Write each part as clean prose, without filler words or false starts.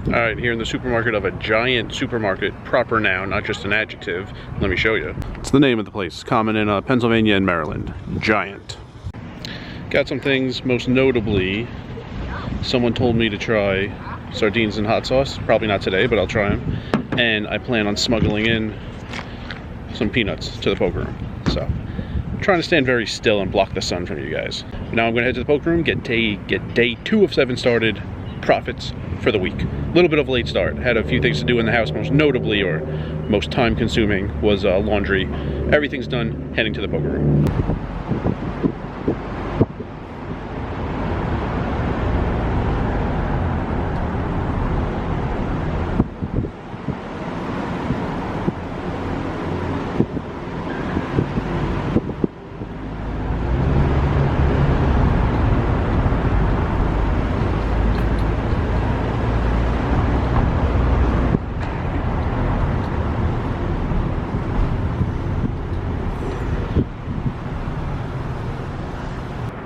Alright, here in the supermarket of a giant supermarket, proper noun, not just an adjective. Let me show you. It's the name of the place, common in Pennsylvania and Maryland. Giant. Got some things, most notably, someone told me to try sardines and hot sauce. Probably not today, but I'll try them. And I plan on smuggling in some peanuts to the poker room. So, I'm trying to stand very still and block the sun from you guys. Now I'm going to head to the poker room, get day 2 of 7 started, profits for the week. A little bit of a late start. Had a few things to do in the house, most notably, or most time consuming, was laundry. Everything's done, heading to the poker room.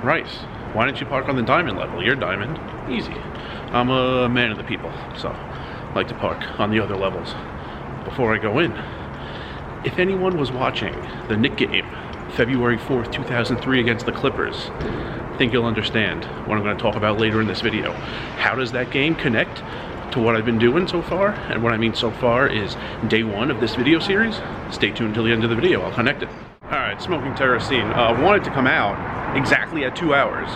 Right. Why didn't you park on the diamond level? You're diamond. Easy. I'm a man of the people, so I like to park on the other levels. Before I go in, if anyone was watching the Knick game, February 4th, 2003 against the Clippers, I think you'll understand what I'm going to talk about later in this video. How does that game connect to what I've been doing so far? And what I mean so far is day 1 of this video series. Stay tuned till the end of the video. I'll connect it. Alright, smoking terrace scene. Wanted to come out exactly at 2 hours,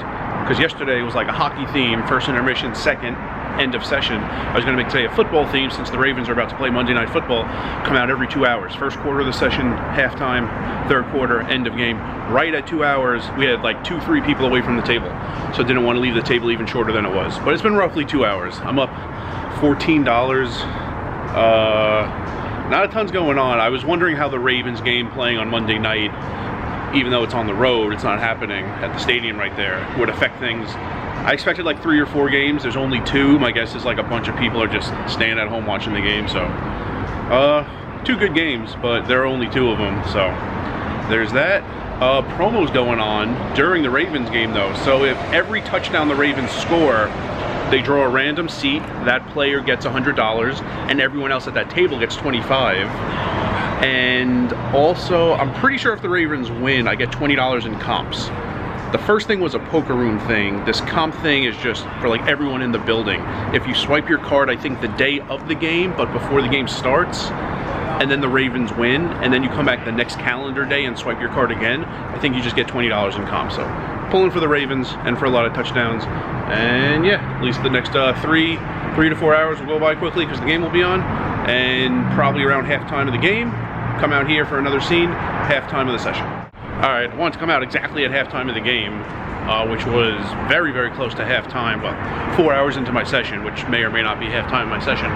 because yesterday was like a hockey theme, first intermission, second, end of session. I was going to make today a football theme since the Ravens are about to play Monday Night Football. Come out every 2 hours. First quarter of the session, halftime, third quarter, end of game. Right at 2 hours, we had like 2-3 people away from the table, so didn't want to leave the table even shorter than it was. But it's been roughly 2 hours. I'm up $14. Not a ton's going on. I was wondering how the Ravens game playing on Monday night, even though it's on the road, it's not happening at the stadium right there, would affect things. I expected like 3 or 4 games. There's only 2. My guess is like a bunch of people are just staying at home watching the game. So 2 good games, but there are only 2 of them. So there's that. Promos going on during the Ravens game though. So if every touchdown the Ravens score, they draw a random seat, that player gets $100, and everyone else at that table gets $25. And also, I'm pretty sure if the Ravens win, I get $20 in comps. The first thing was a poker room thing. This comp thing is just for like everyone in the building. If you swipe your card, I think the day of the game, but before the game starts, and then the Ravens win, and then you come back the next calendar day and swipe your card again, I think you just get $20 in comp. So pulling for the Ravens and for a lot of touchdowns. And yeah, at least the next 3 to 4 hours will go by quickly because the game will be on. And probably around halftime of the game, come out here for another scene, halftime of the session. Alright, I wanted to come out exactly at halftime of the game, which was very, very close to halftime, but 4 hours into my session, which may or may not be halftime of my session.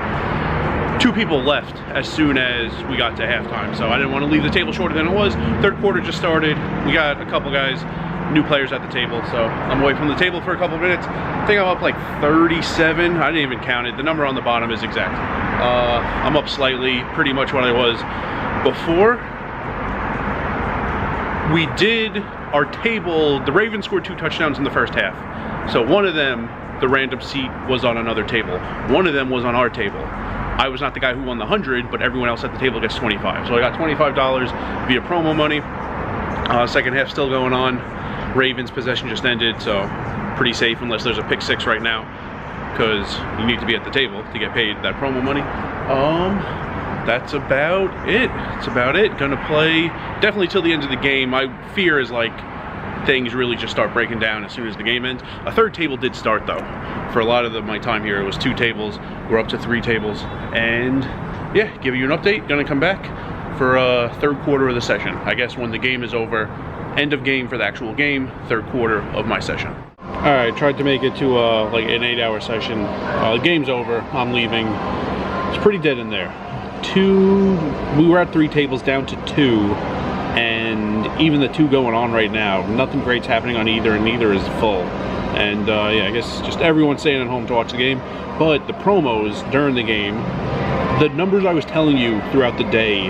2 people left as soon as we got to halftime, so I didn't want to leave the table shorter than it was. Third quarter just started. We got a couple guys, new players at the table, so I'm away from the table for a couple minutes. I think I'm up like 37. I didn't even count it. The number on the bottom is exact. I'm up slightly, pretty much what I was before. We did our table. The Ravens scored 2 touchdowns in the first half. So one of them, the random seat, was on another table. One of them was on our table. I was not the guy who won the 100, but everyone else at the table gets 25. So I got $25 via promo money. Second half still going on. Ravens possession just ended, so pretty safe unless there's a pick 6 right now, because you need to be at the table to get paid that promo money. That's about it. That's about it. Gonna play definitely till the end of the game. My fear is like things really just start breaking down as soon as the game ends. A third table did start though. For a lot of my time here, it was 2 tables. We're up to 3 tables, and yeah, give you an update. Gonna come back for third quarter of the session. I guess when the game is over, end of game for the actual game, third quarter of my session. All right, tried to make it to like an 8-hour session. The game's over. I'm leaving. It's pretty dead in there. We were at 3 tables down to 2, and even the 2 going on right now, nothing great's happening on either, and neither is full. And yeah, I guess just everyone staying at home to watch the game. But the promos during the game, the numbers I was telling you throughout the day,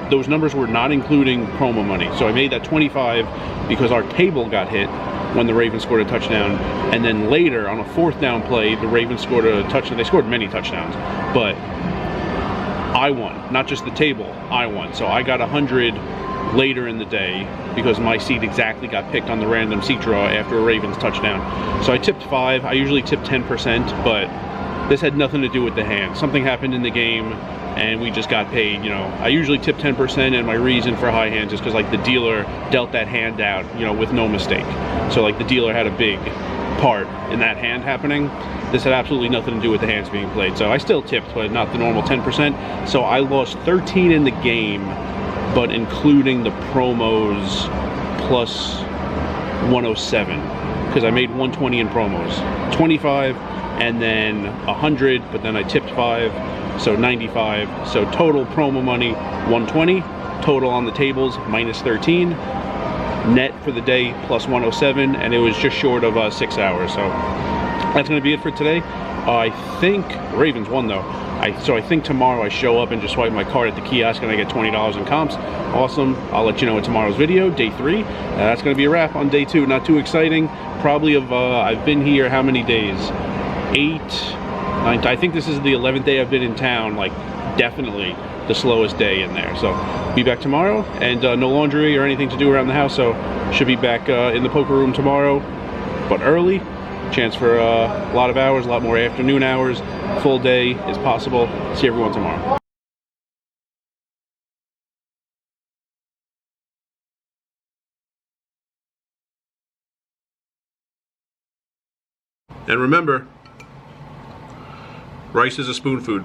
those numbers were not including promo money. So I made that 25 because our table got hit, when the Ravens scored a touchdown. And then later, on a 4th down play, the Ravens scored a touchdown. They scored many touchdowns, but I won. Not just the table, I won. So I got 100 later in the day because my seat exactly got picked on the random seat draw after a Ravens touchdown. So I tipped 5. I usually tip 10%, but this had nothing to do with the hand. Something happened in the game and we just got paid. You know, I usually tip 10%, and my reason for high hands is because like the dealer dealt that hand out, you know, with no mistake. So like the dealer had a big part in that hand happening. This had absolutely nothing to do with the hands being played. So I still tipped, but not the normal 10%. So I lost 13 in the game, but including the promos plus 107, because I made 120 in promos, 25, and then 100, but then I tipped 5, so 95. So total promo money 120, total on the tables minus 13, net for the day plus 107, and it was just short of 6 hours. So that's going to be it for today. I think Ravens won though. So I think tomorrow I show up and just swipe my card at the kiosk and I get $20 in comps. Awesome. I'll let you know in tomorrow's video, day 3. That's going to be a wrap on day 2. Not too exciting. Probably I've been here how many days? 8, 9. I think this is the 11th day I've been in town. Like definitely the slowest day in there. So be back tomorrow, and no laundry or anything to do around the house. So should be back in the poker room tomorrow, but early. Chance for a lot of hours, a lot more afternoon hours. Full day is possible. See everyone tomorrow. And remember, rice is a spoon food.